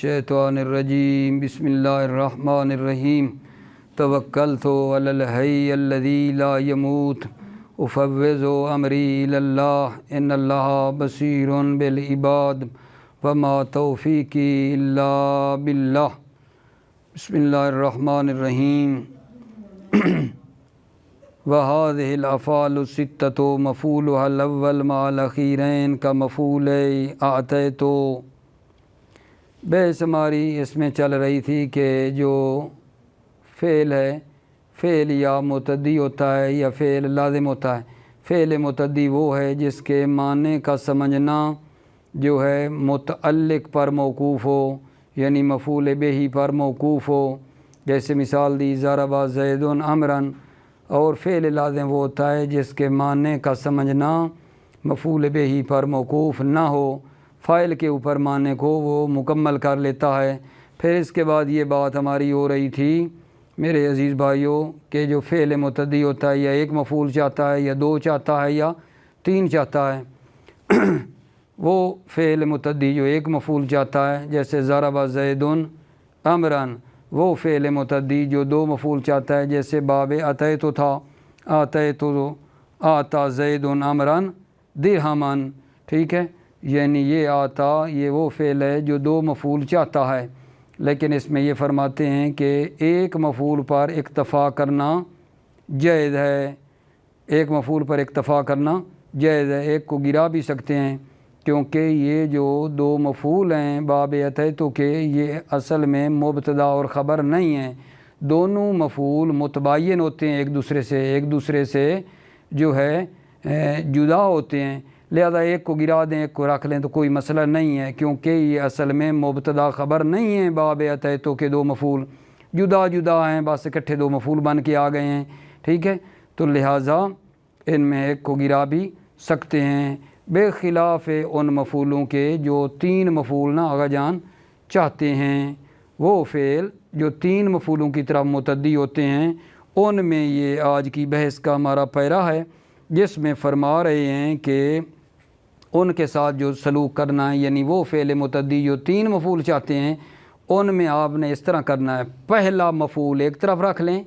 الشیطان الرجیم بسم اللہ الرحمن الرحیم توکلت علی الحی الذی لا یموت افوض امری الی اللہ ان اللہ بصیر بالعباد وما توفیقی الا باللہ۔ بسم اللہ الرحمن الرحیم۔ وَهَذِهِ الْأَفْعَالُ السِّتَّةُ مَفْعُولُهَا الْأَوَّلُ مَعَ الْأَخِيرَيْنِ كَمَفْعُولَيْ أَعْطَيْتُ۔ بحث ہماری اس میں چل رہی تھی کہ جو فعل ہے، فعل یا متعدی ہوتا ہے یا فعل لازم ہوتا ہے۔ فعل متعدی وہ ہے جس کے معنی کا سمجھنا جو ہے متعلق پر موقوف ہو، یعنی مفعول بہ پر موقوف ہو۔ جیسے مثال دی ضرب زید عمرا، اور فعل لازم وہ ہوتا ہے جس کے معنی کا سمجھنا مفعول بہ پر موقوف نہ ہو، فاعل کے اوپر معنی کو وہ مکمل کر لیتا ہے۔ پھر اس کے بعد یہ بات ہماری ہو رہی تھی میرے عزیز بھائیوں کہ جو فعل متعدی ہوتا ہے یا ایک مفعول چاہتا ہے یا دو چاہتا ہے یا تین چاہتا ہے۔ وہ فعل متعدی جو ایک مفعول چاہتا ہے جیسے ضرب زید عمرا، وہ فعل متعدی جو دو مفعول چاہتا ہے جیسے باب اتیت تھا، اتیت آتا زید عمرا درہما، ٹھیک ہے، یعنی یہ آتا یہ وہ فعل ہے جو دو مفعول چاہتا ہے، لیکن اس میں یہ فرماتے ہیں کہ ایک مفعول پر اکتفا کرنا جائز ہے، ایک مفعول پر اکتفا کرنا جائز ہے، ایک کو گرا بھی سکتے ہیں کیونکہ یہ جو دو مفعول ہیں باب اتیت کے یہ اصل میں مبتدا اور خبر نہیں ہیں، دونوں مفعول متباین ہوتے ہیں ایک دوسرے سے جو ہے جدا ہوتے ہیں، لہذا ایک کو گرا دیں ایک کو رکھ لیں تو کوئی مسئلہ نہیں ہے، کیونکہ یہ اصل میں مبتدا خبر نہیں ہیں باب اتیت کے دو مفعول جدا جدا ہیں، بس اکٹھے دو مفعول بن کے آ گئے ہیں، ٹھیک ہے، تو لہٰذا ان میں ایک کو گرا بھی سکتے ہیں، بے خلاف ان مفعولوں کے جو تین مفعول نہ آغا جان چاہتے ہیں۔ وہ فعل جو تین مفعولوں کی طرف متعدی ہوتے ہیں ان میں یہ آج کی بحث کا ہمارا پیرا ہے، جس میں فرما رہے ہیں کہ ان کے ساتھ جو سلوک کرنا ہے، یعنی وہ فعل متعدی جو تین مفعول چاہتے ہیں ان میں آپ نے اس طرح کرنا ہے، پہلا مفعول ایک طرف رکھ لیں،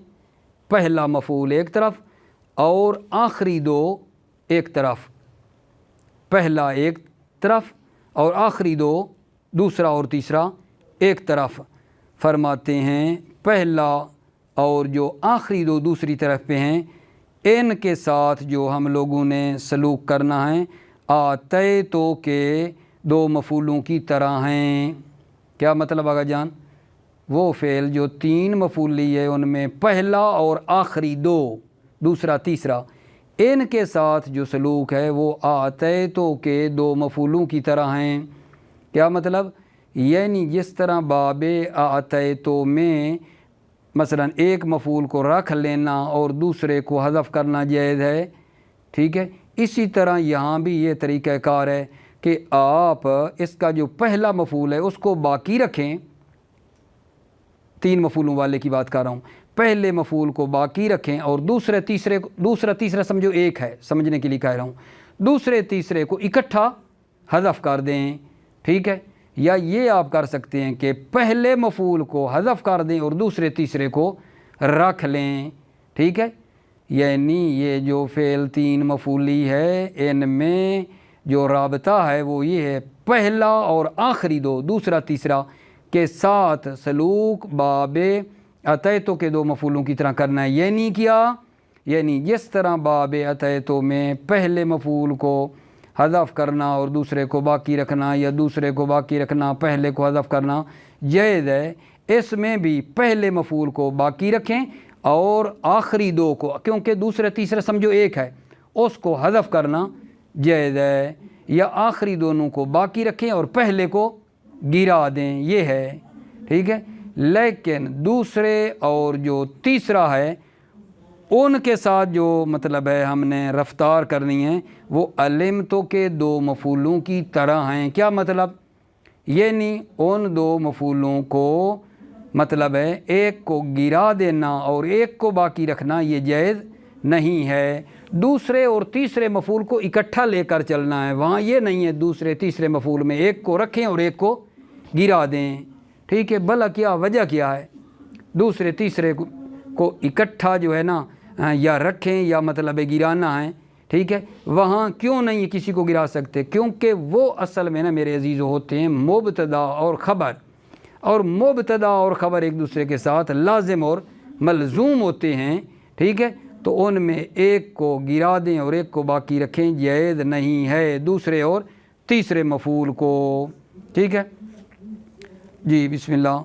پہلا مفعول ایک طرف اور آخری دو ایک طرف، پہلا ایک طرف اور آخری دو دوسرا اور تیسرا ایک طرف۔ فرماتے ہیں پہلا اور جو آخری دو دوسری طرف پہ ہیں ان کے ساتھ جو ہم لوگوں نے سلوک کرنا ہے آتیتو کے دو مفعولوں کی طرح ہیں۔ کیا مطلب آگا جان؟ وہ فعل جو تین مفعول لی ہے ان میں پہلا اور آخری دو دوسرا تیسرا ان کے ساتھ جو سلوک ہے وہ آتیتو کے دو مفعولوں کی طرح ہیں۔ کیا مطلب؟ یعنی جس طرح باب آتیتو میں مثلا ایک مفعول کو رکھ لینا اور دوسرے کو حذف کرنا جائز ہے، ٹھیک ہے، اسی طرح یہاں بھی یہ طریقہ کار ہے کہ آپ اس کا جو پہلا مفعول ہے اس کو باقی رکھیں، تین مفعولوں والے کی بات کر رہا ہوں، پہلے مفعول کو باقی رکھیں اور دوسرا تیسرا سمجھو ایک ہے، سمجھنے کے لیے کہہ رہا ہوں، دوسرے تیسرے کو اکٹھا حذف کر دیں، ٹھیک ہے، یا یہ آپ کر سکتے ہیں کہ پہلے مفعول کو حذف کر دیں اور دوسرے تیسرے کو رکھ لیں، ٹھیک ہے، یعنی یہ جو فعل تین مفعولی ہے ان میں جو رابطہ ہے وہ یہ ہے پہلا اور آخری دو دوسرا تیسرا کے ساتھ سلوک باب اتیتو کے دو مفعولوں کی طرح کرنا ہے۔ یعنی کیا؟ یعنی جس طرح باب اتیتو میں پہلے مفعول کو حذف کرنا اور دوسرے کو باقی رکھنا یا دوسرے کو باقی رکھنا پہلے کو حذف کرنا جائز ہے، اس میں بھی پہلے مفعول کو باقی رکھیں اور آخری دو کو، کیونکہ دوسرے تیسرا سمجھو ایک ہے، اس کو حذف کرنا جائز ہے، یا آخری دونوں کو باقی رکھیں اور پہلے کو گرا دیں، یہ ہے، ٹھیک ہے، لیکن دوسرے اور جو تیسرا ہے ان کے ساتھ جو مطلب ہے ہم نے رفتار کرنی ہے وہ علمتو کے دو مفعولوں کی طرح ہیں۔ کیا مطلب؟ یعنی ان دو مفعولوں کو مطلب ہے ایک کو گرا دینا اور ایک کو باقی رکھنا یہ جائز نہیں ہے، دوسرے اور تیسرے مفعول کو اکٹھا لے کر چلنا ہے، وہاں یہ نہیں ہے دوسرے تیسرے مفعول میں ایک کو رکھیں اور ایک کو گرا دیں، ٹھیک ہے، بھلا کیا وجہ کیا ہے؟ دوسرے تیسرے کو اکٹھا جو ہے نا یا رکھیں یا مطلب گرانا ہے، ٹھیک ہے، وہاں کیوں نہیں کسی کو گرا سکتے؟ کیونکہ وہ اصل میں نا میرے عزیزو ہوتے ہیں مبتدا اور خبر، اور مبتدا اور خبر ایک دوسرے کے ساتھ لازم اور ملزوم ہوتے ہیں، ٹھیک ہے، تو ان میں ایک کو گرا دیں اور ایک کو باقی رکھیں، جائز نہیں ہے دوسرے اور تیسرے مفعول کو، ٹھیک ہے جی۔ بسم اللہ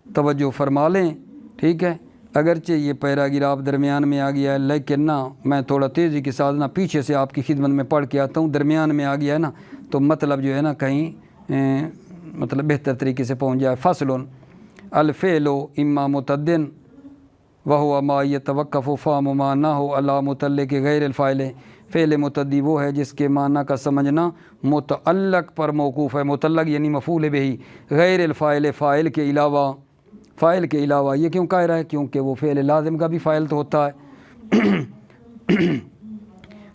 توجہ فرما لیں، ٹھیک ہے، اگرچہ یہ پیراگراف درمیان میں آ گیا ہے لیکن نا میں تھوڑا تیزی کے ساتھ نا پیچھے سے آپ کی خدمت میں پڑھ کے آتا ہوں، درمیان میں آ گیا ہے نا تو مطلب جو ہے نا کہیں مطلب بہتر طریقے سے پہنچ جائے۔ فصل الفعل اما متعدٍ وهو ما يتوقف فهم ما نحو على متعلق غیر الفاعل، فعل متعدی وہ ہے جس کے معنی کا سمجھنا متعلق پر موقوف ہے، متعلق یعنی مفعول بہ، غیر الفاعل فاعل کے علاوہ، فاعل کے علاوہ۔ یہ کیوں کہہ رہا ہے؟ کیونکہ وہ فعل لازم کا بھی فاعل تو ہوتا ہے۔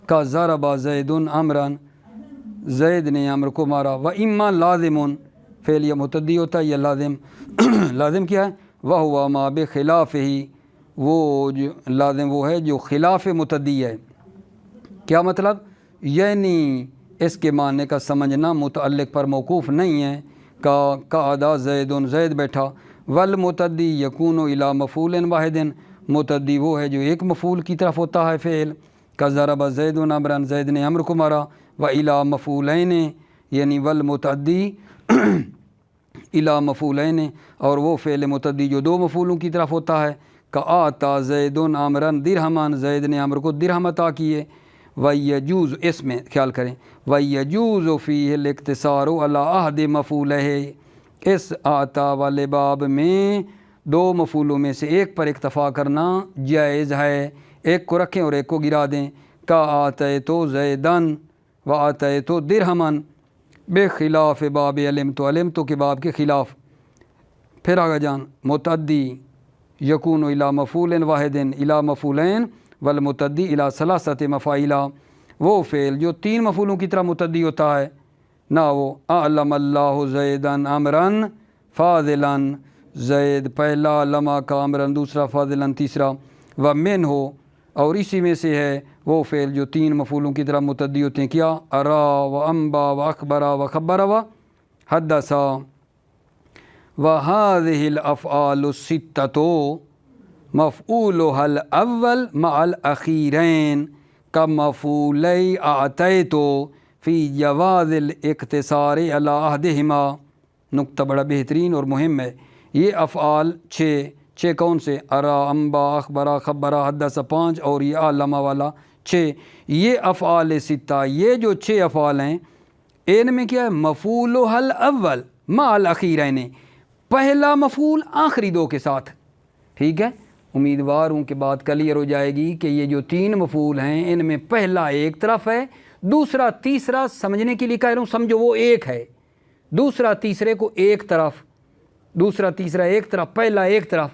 کا ضرب زید عمرا، زید نے عمر کو مارا، و اما لازم، فعل یا متعدی ہوتا ہے یا لازم۔ لازم کیا ہے؟ وہو ما بخلاف ہی، وہ جو لازم وہ ہے جو خلاف متعدی ہے۔ کیا مطلب؟ یعنی اس کے معنی کا سمجھنا متعلق پر موقوف نہیں ہے۔ کا ادا زید، زید بیٹھا، والمتعدی یکون الی مفعول واحد، متعدی وہ ہے جو ایک مفعول کی طرف ہوتا ہے فعل۔ کا ضرب زید عمرا، زید نے عمر کو مارا، و الی مفعولین یعنی والمتعدی الی مفعولین، اور وہ فعل متعدی جو دو مفعولوں کی طرف ہوتا ہے۔ کا آتا زید عمرا درہما، زید نے عمر کو درہم عطا کیے۔ ویجوز، اس میں خیال کریں، ویجوز فیہ الاقتصار علی احد مفعولہ، اس آتا والے باب میں دو مفعولوں میں سے ایک پر اکتفا کرنا جائز ہے، ایک کو رکھیں اور ایک کو گرا دیں۔ کا آتیت زیدن و آتیت درہما، بخلاف باب علمت، علمت کے باب کے خلاف۔ پھر آگے جان، متعدی یکون الی مفعول واحد الی مفعولین والمتعدی الی ثلاثۃ مفاعل، وہ فعل جو تین مفعولوں کی طرح متعدی ہوتا ہے نا، وہ اعلم اللہ زیدن عمرا فاضلا، زید پہلا، لما کا عمرا دوسرا، فاضلا تیسرا۔ ومن ہو، اور اسی میں سے ہے وہ فعل جو تین مفعولوں کی طرح متعدی ہوتے ہیں، کیا؟ ارا و انبا و اخبرا و خبرا و حدثا۔ وهذه الافعال الستة مفعولها الاول مع الاخیرین كمفعولي اعطیت فی جواز الاقتصار على احدهما۔ نقطہ بڑا بہترین اور مہم ہے۔ یہ افعال چھ کون سے؟ ارا، انبا، اخبرا، خبرا، حدث 5، اور یہ علامہ والا 6۔ یہ افعال ستہ، یہ جو 6 افعال ہیں ان میں کیا ہے؟ مفعولها الاول مع الاخیرین، پہلا مفعول آخری دو کے ساتھ، ٹھیک ہے۔ امیدوار ہوں کہ بات کلیئر ہو جائے گی کہ یہ جو 3 مفعول ہیں ان میں پہلا ایک طرف ہے، دوسرا تیسرا، سمجھنے کے لیے کہہ رہا ہوں، سمجھو وہ ایک ہے، دوسرا تیسرے کو ایک طرف، دوسرا تیسرا ایک طرف، پہلا ایک طرف،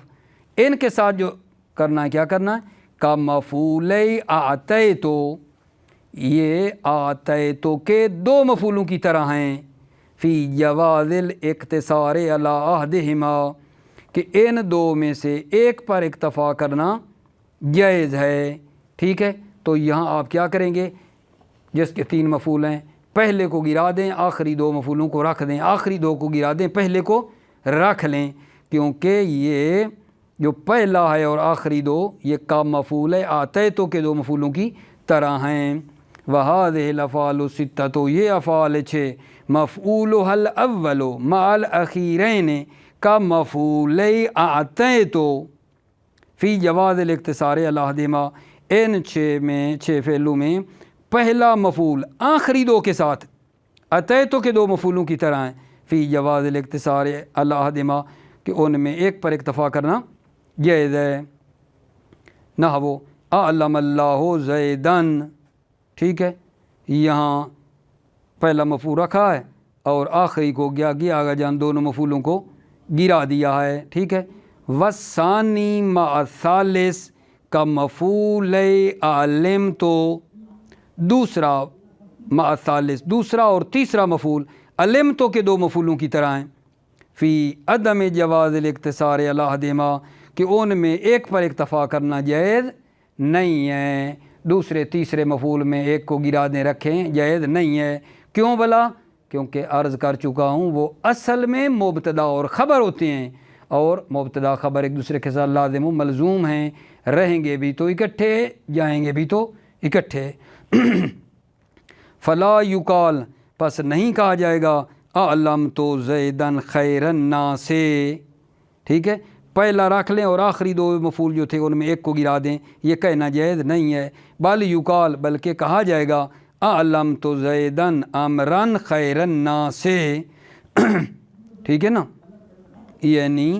ان کے ساتھ جو کرنا ہے، کیا کرنا ہے؟ کا مفعولی اعطیتو، یہ اعطیتو کے 2 مفعولوں کی طرح ہیں، فی جواز الاقتصار علی احدہما، کہ ان 2 میں سے ایک پر اکتفا کرنا جائز ہے، ٹھیک ہے۔ تو یہاں آپ کیا کریں گے؟ جس کے 3 مفعول ہیں، پہلے کو گرا دیں، آخری 2 مفعولوں کو رکھ دیں، آخری 2 کو گرا دیں، پہلے کو رکھ لیں، کیونکہ یہ جو پہلا ہے اور آخری 2 یہ کا مفعول اعطیتو کے 2 مفعولوں کی طرح ہیں۔ وہذہ الافعال الستۃ، یہ افعال 6 مفعولها الاول مع الاخیرین کا مفعول اعطیت فی جواز الاقتصار علی احدہما، ان 6 فعلوں میں پہلا مفعول آخری 2 کے ساتھ اعطیتو کے 2 مفعولوں کی طرح ہیں، فی جواز الاقتصار علی احدہما، کہ ان میں ایک پر اکتفا کرنا جائز ہے۔ نحو اعلم اللہ زیدن، ٹھیک ہے، یہاں پہلا مفعول رکھا ہے اور آخری کو گیا آگا جان دونوں مفعولوں کو گرا دیا ہے، ٹھیک ہے۔ والثانی مع الثالث کا مفعول علمت، دوسرا مع الثالث، دوسرا اور تیسرا مفعول علمت کے 2 مفعولوں کی طرح ہیں، فی عدم جواز الاقتصار علی احدہما کہ ان میں ایک پر اکتفا کرنا جائز نہیں ہے، دوسرے تیسرے مفعول میں ایک کو گرا دیں رکھیں جائز نہیں ہے۔ کیوں بلا؟ کیونکہ عرض کر چکا ہوں وہ اصل میں مبتدا اور خبر ہوتے ہیں، اور مبتدا خبر ایک دوسرے کے ساتھ لازم و ملزوم ہیں، رہیں گے بھی تو اکٹھے جائیں گے بھی تو اکٹھے۔ فلا یقال پس نہیں کہا جائے گا اعلمت زیدن خیر الناس، ٹھیک ہے، پہلا رکھ لیں اور آخری دو مفعول جو تھے ان میں ایک کو گرا دیں، یہ کہنا جائز نہیں ہے۔ بل یقال بلکہ کہا جائے گا اعلمت زیدن امرن خیر الناس، ٹھیک ہے نا، یعنی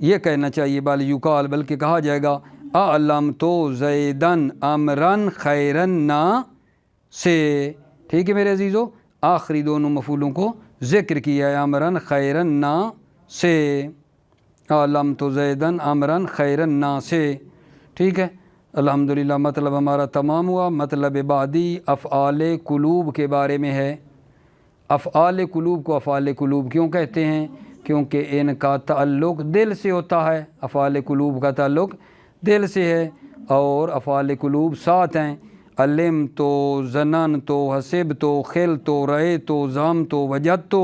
یہ کہنا چاہیے بل یقال بلکہ کہا جائے گا اعلمت زیدن امرن خیر الناس، ٹھیک ہے میرے عزیزو، آخری دونوں مفعولوں کو ذکر کیا ہے، امرن خیر الناس، اعلمت زیدن امرن خیر الناس، ٹھیک ہے۔ الحمدللہ مطلب ہمارا تمام ہوا۔ مطلب بعدی افعال قلوب کے بارے میں ہے۔ افعال قلوب کو افعال قلوب کیوں کہتے ہیں؟ کیونکہ ان کا تعلق دل سے ہوتا ہے، افعال قلوب کا تعلق دل سے ہے، اور افعال قلوب 7 ہیں، علمت، ظننت، حسبت، خلت، رأیت، زعمت، وجدت،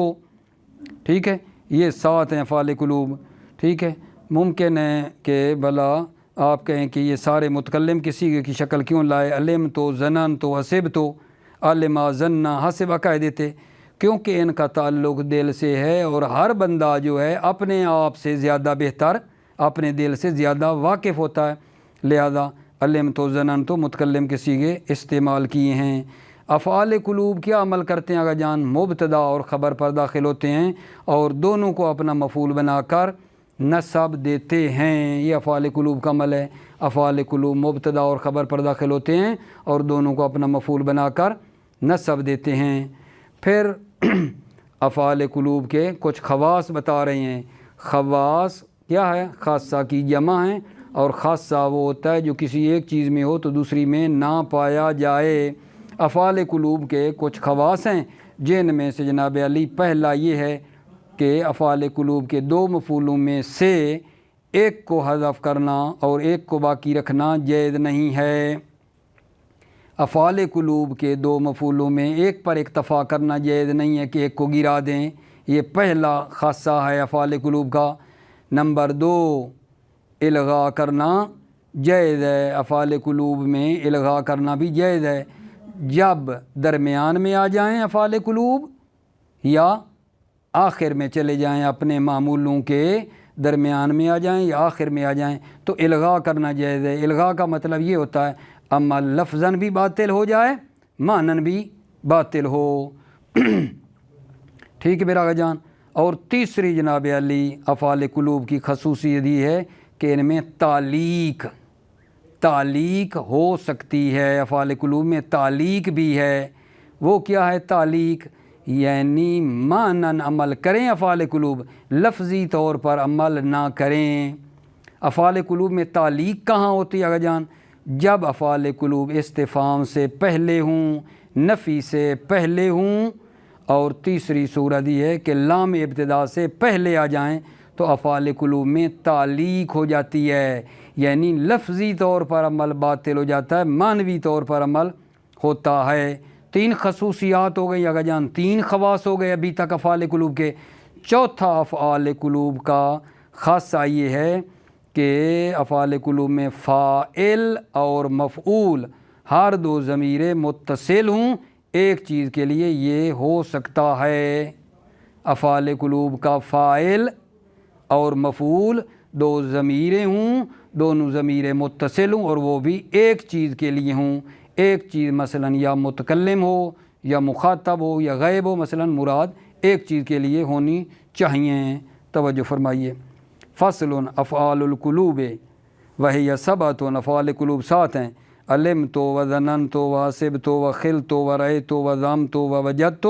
ٹھیک ہے، یہ 7 ہیں افعال قلوب، ٹھیک ہے۔ ممکن ہے کہ بھلا آپ کہیں کہ یہ سارے متکلم کی صیغے کی شکل کیوں لائے، علمت، ظننت، حسبت، علم، ظن، حسب کہہ دیتے، کیونکہ ان کا تعلق دل سے ہے، اور ہر بندہ جو ہے اپنے آپ سے زیادہ بہتر اپنے دل سے زیادہ واقف ہوتا ہے، لہذا علمت و ظننت متکلم کے صیغے استعمال کیے ہیں۔ افعال قلوب کیا عمل کرتے ہیں آقا جان؟ مبتدا اور خبر پر داخل ہوتے ہیں اور دونوں کو اپنا مفعول بنا کر نصب دیتے ہیں، یہ افعال قلوب کا عمل ہے۔ افعال قلوب مبتدا اور خبر پر داخل ہوتے ہیں اور دونوں کو اپنا مفعول بنا کر نصب دیتے ہیں۔ پھر افعال قلوب کے کچھ خواص بتا رہے ہیں۔ خواص کیا ہے؟ خاصہ کی جمع ہے، اور خاصہ وہ ہوتا ہے جو کسی ایک چیز میں ہو تو دوسری میں نہ پایا جائے۔ افعال قلوب کے کچھ خواص ہیں جن میں سے جناب علی پہلا یہ ہے کہ افعال قلوب کے 2 مفعولوں میں سے ایک کو حذف کرنا اور ایک کو باقی رکھنا جائز نہیں ہے۔ افعال قلوب کے 2 مفعولوں میں ایک پر اکتفا کرنا جائز نہیں ہے کہ ایک کو گرا دیں، یہ پہلا خاصہ ہے افعال قلوب کا۔ نمبر 2، الغاء کرنا جائز ہے، افعال قلوب میں الغاء کرنا بھی جائز ہے، جب درمیان میں آ جائیں افعال قلوب یا آخر میں چلے جائیں، اپنے معمولوں کے درمیان میں آ جائیں یا آخر میں آ جائیں تو الغاء کرنا جائز ہے۔ الغاء کا مطلب یہ ہوتا ہے اما لفظاً بھی باطل ہو جائے، معنن بھی باطل ہو، ٹھیک ہے میرا آقا جان۔ اور تیسری جناب علی افعال قلوب کی خصوصیت یہ ہے کہ ان میں تعلیق ہو سکتی ہے، افعال قلوب میں تعلیق بھی ہے۔ وہ کیا ہے تعلیق؟ یعنی معنن عمل کریں افعال قلوب، لفظی طور پر عمل نہ کریں۔ افعال قلوب میں تعلیق کہاں ہوتی ہے آقا جان؟ جب افعال قلوب استفہام سے پہلے ہوں، نفی سے پہلے ہوں، اور تیسری صورت یہ ہے کہ لام ابتدا سے پہلے آ جائیں تو افعال قلوب میں تعلیق ہو جاتی ہے، یعنی لفظی طور پر عمل باطل ہو جاتا ہے، معنوی طور پر عمل ہوتا ہے۔ 3 خصوصیات ہو گئی آقا جان، 3 خواص ہو گئے ابھی تک افعال قلوب کے۔ چوتھا افعال قلوب کا خاصہ یہ ہے کہ افعال قلوب میں فاعل اور مفعول ہر 2 ضمیر متصل ہوں، ایک چیز کے لیے یہ ہو سکتا ہے۔ افعال قلوب کا فاعل اور مفعول 2 ضمیریں ہوں، دونوں ضمیر متصل ہوں، اور وہ بھی ایک چیز کے لیے ہوں۔ ایک چیز مثلا یا متکلم ہو یا مخاطب ہو یا غائب ہو، مثلا مراد ایک چیز کے لیے ہونی چاہیے۔ توجہ فرمائیے۔ فصل افعال القلوب وہی 7، افعال قلوب 7 ہیں، علمت و ظننت و حسبت و خلت و رأیت و زعمت و وجدت،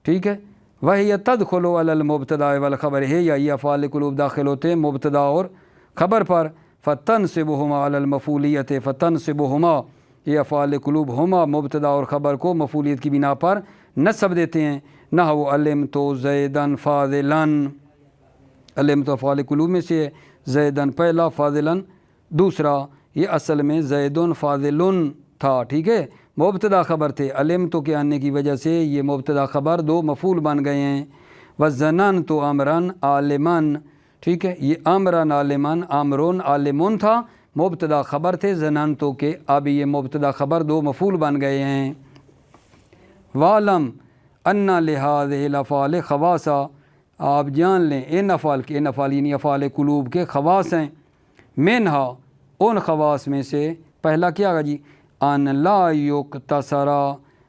ٹھیک ہے۔ وہی تدخل علی المبتدا والخبر ہے، یا یہ افعال قلوب داخل ہوتے ہیں مبتدا اور خبر پر، فتنصبہما علی المفعولیت، فتنصبہما یہ افعال قلوب ہما مبتدا اور خبر کو مفعولیت کی بنا پر نصب دیتے ہیں، نحو علمت زیدن فاضلاً، علمت افعال قلوب میں سے ہے، زیدن پہلا، فاضلاً دوسرا، یہ اصل میں زیدن فاضلن تھا، ٹھیک ہے، مبتدا خبر تھے، علمت کے آنے کی وجہ سے یہ مبتدا خبر دو مفعول بن گئے ہیں۔ وظننت امرا عالما، ٹھیک ہے، یہ امرا عالما، امرون عالمون تھا، مبتدا خبر تھے ظننتو کے، اب یہ مبتدا خبر دو مفعول بن گئے ہیں۔ وعلم ان لہذہ الافعال خواصا، آپ جان لیں ان افعال کے، ان افعال یعنی افعال قلوب کے خواص ہیں، منہا ان خواص میں سے پہلا کیا گا جی، ان لا یقتصر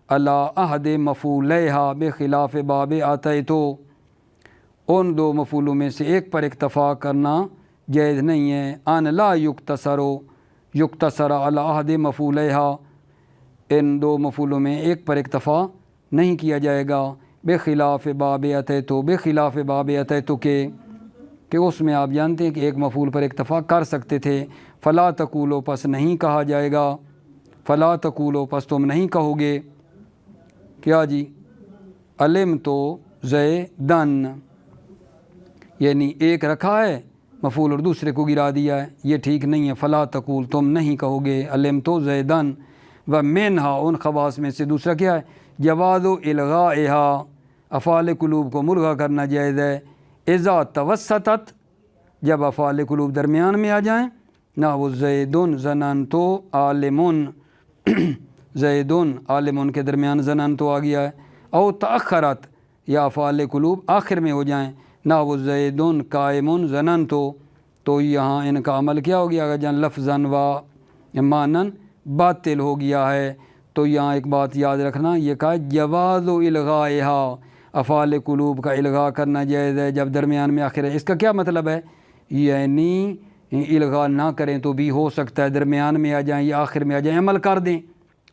علی احد مفعولیہا بخلاف باب آتیتو، ان دو مفعولوں میں سے ایک پر اکتفا کرنا جائز نہیں ہے۔ ان لا یقتصر علی احد مفعولیہا، ان دو مفعولوں میں ایک پر اکتفا نہیں کیا جائے گا، بخلاف باب اتیتو، بخلاف باب اتیتو کے، کہ اس میں آپ جانتے ہیں کہ ایک مفعول پر اکتفا کر سکتے تھے۔ فلا تقولو، پس نہیں کہا جائے گا، فلا تقولو، پس تم نہیں کہو گے کیا جی، علمت زیدن، یعنی ایک رکھا ہے مفعول اور دوسرے کو گرا دیا ہے، یہ ٹھیک نہیں ہے۔ فلا تقول، تم نہیں کہو گے، علمت زیدن۔ ومنہا، ان خواص میں سے دوسرا کیا ہے، جواز الغائہا، افعال قلوب کو ملغا کرنا جائز ہے، اذا توسطت، جب افعال قلوب درمیان میں آ جائیں، نحو زیدن ظننت عالمن، زیدن عالمن کے درمیان ظننت آ گیا ہے، او تأخرت، یا افعال قلوب آخر میں ہو جائیں، نحو زیدن قائم ظننت، تو یہاں ان کا عمل کیا ہو گیا، جہاں لفظاً و معنن باطل ہو گیا ہے۔ تو یہاں ایک بات یاد رکھنا، یہ کہا جواز الغائہا، افعال قلوب کا الغاء کرنا جائز ہے جب درمیان میں آخر ہے۔ اس کا کیا مطلب ہے، یعنی الغاء نہ کریں تو بھی ہو سکتا ہے درمیان میں آ جائیں یا آخر میں آ جائیں، عمل کر دیں،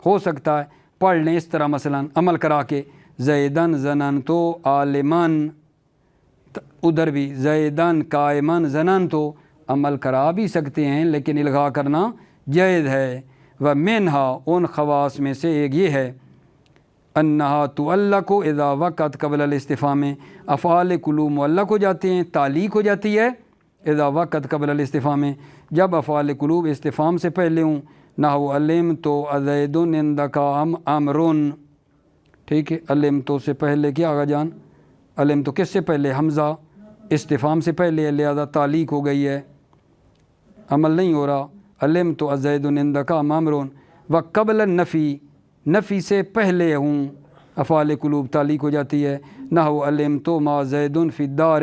ہو سکتا ہے پڑھ لیں اس طرح، مثلا عمل کرا کے زیدن ظننتو عالمن، ادھر بھی زیدن قائمن ظننتو، عمل کرا بھی سکتے ہیں لیکن الغاء کرنا جائز ہے۔ ومنہا، ان خواص میں سے ایک یہ ہے، انہا تعلق اذا وقت قبل الاستفہام، افعال قلوب معلق ہو جاتے ہیں، تعلیق ہو جاتی ہے، اذا وقت قبل الاستفہام، جب افعال قلوب استفہام سے پہلے ہوں، نحو علمت زید عندک امرن، ٹھیک ہے، علمت سے پہلے کیا آگا جان، علمت کس سے پہلے، حمزہ استفہام سے پہلے ہے، لہذا تعلیق ہو گئی ہے، عمل نہیں ہو رہا، علمت زید عندک امرن۔ وقبل النفی، نفی سے پہلے ہوں، افعال قلوب تعلیق ہو جاتی ہے، نحو علمت ما زید فی الدار،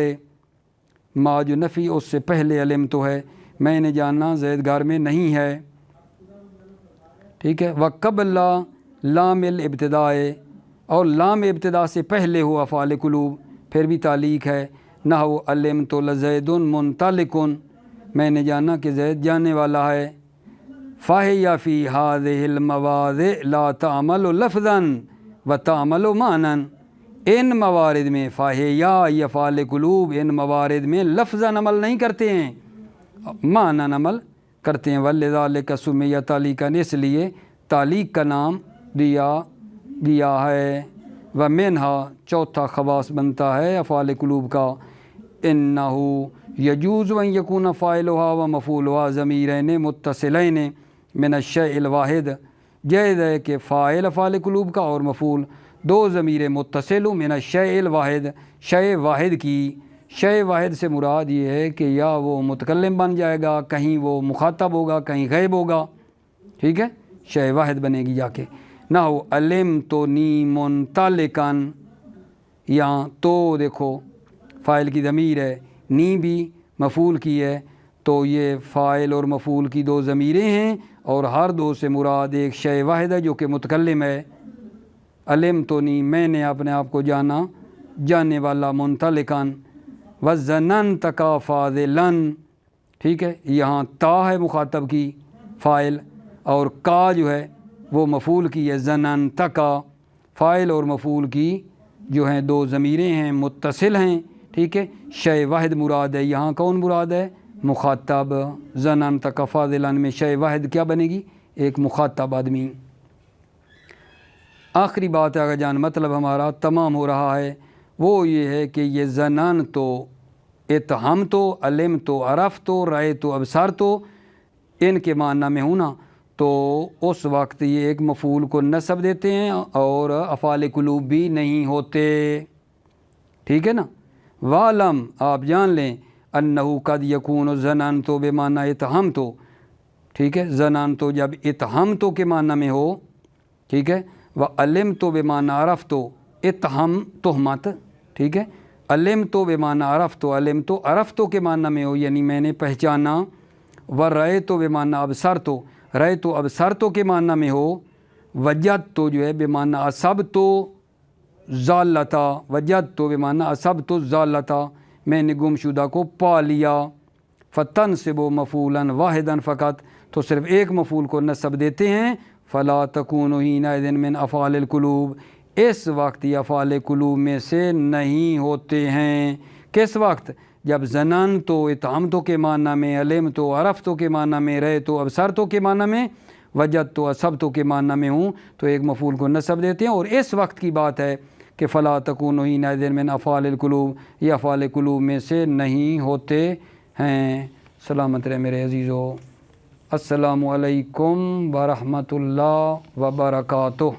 ما جو نفی اس سے پہلے علمت ہے، میں نے جانا زید گھر میں نہیں ہے، ٹھیک ہے۔ وقبل لام الابتداء، اور لام ابتدا سے پہلے ہو افعال قلوب، پھر بھی تعلیق ہے، نحو علمت لزید منطلق، میں نے جانا کہ زید جانے والا ہے۔ فَهِيَ فِي هَذِهِ الْمَوَاضِعِ لَا تَعْمَلُ لَفْظًا وَتَعْمَلُ مَعْنًا، ان موارد میں فَهِيَ، یہ افعال قلوب ان موارد میں لفظاً عمل نہیں کرتے ہیں، معناً عمل کرتے ہیں، وَلِذَلِكَ سُمِّيَ تَعْلِيقًا، اس لیے تعلیق کا نام دیا گیا ہے۔ وَمِنْهَا، چوتھا خواص بنتا ہے افعال قلوب کا، إِنَّهُ يَجُوزُ أَن يَكُونَ فَاعِلُهَا وَمَفْعُولُهَا ضَمِيرَيْنِ مُتَّصِلَيْنِ من الشیء الواحد، جائز ہے کہ فاعل افعال قلوب کا اور مفعول دو ضمیر متصل من الشیء الواحد، شے واحد کی، شے واحد سے مراد یہ ہے کہ یا وہ متکلم بن جائے گا، کہیں وہ مخاطب ہوگا، کہیں غیب ہوگا، ٹھیک ہے، شے واحد بنے گی جا کے۔ نحو علمتنی منطلقا، یہاں تو دیکھو فاعل کی ضمیر ہے، نی بھی مفعول کی ہے، تو یہ فاعل اور مفعول کی دو ضمیریں ہیں اور ہر دو سے مراد ایک شے واحد ہے جو کہ متکلم ہے۔ علمتنی، میں نے اپنے آپ کو جانا، جانے والا، منطلقاً، وظننتک فاضلاً، ٹھیک ہے، یہاں تا ہے مخاطب کی فاعل، اور کا جو ہے وہ مفعول کی ہے، ظننتک، فاعل اور مفعول کی جو ہیں دو ضمیریں ہیں، متصل ہیں، ٹھیک ہے، شے واحد مراد ہے، یہاں کون مراد ہے، مخاطب۔ ظننتک فاضلاً میں شے واحد کیا بنے گی، ایک مخاطب آدمی۔ آخری بات ہے آگا جان، مطلب ہمارا تمام ہو رہا ہے، وہ یہ ہے کہ یہ زنان تو، اتہم تو، علم تو، عرف تو، رائے تو، ابصار تو ان کے معنی میں ہونا، تو اس وقت یہ ایک مفعول کو نصب دیتے ہیں اور افعال قلوب بھی نہیں ہوتے، ٹھیک ہے نا۔ وعلم، آپ جان لیں، انہو قد یکون زنان تو بے معنی اتہم تو، ٹھیک ہے، زنان تو جب اتہم تو کے معنی میں ہو، ٹھیک ہے، وعلم تو بے معنی عرف تو، اتہم تہمت، ٹھیک ہے، علم تو بے معنی عرف تو، علم تو عرف تو کے معنی میں ہو یعنی میں نے پہچانا، ورائے تو بے معنی ابصر تو، رائے تو ابصر تو کے معنی میں ہو، وجد تو جو ہے بے معنی اصب تو ضالتا، وجد تو بے معنی اصب تو ضالتا، میں نے گم شدہ کو پا لیا، فتنصب مفعولا واحدا فقط، تو صرف ایک مفعول کو نصب دیتے ہیں، فلا تکون حینئذ من افعال القلوب، اس وقت یہ افعال قلوب میں سے نہیں ہوتے ہیں۔ کس وقت؟ جب زنان تو، اتہم تو کے معنی میں، علم تو، عرف تو کے معنی میں، رأے تو، ابصار تو کے معنی میں، وجد تو، اصب تو کے معنی میں ہوں تو ایک مفعول کو نصب دیتے ہیں، اور اس وقت کی بات ہے کہ فلا تکون حینئذ من افعال القلوب، یہ افعال قلوب میں سے نہیں ہوتے ہیں۔ سلامت رہے میرے عزیزو، السلام علیکم ورحمۃ اللہ وبرکاتہ۔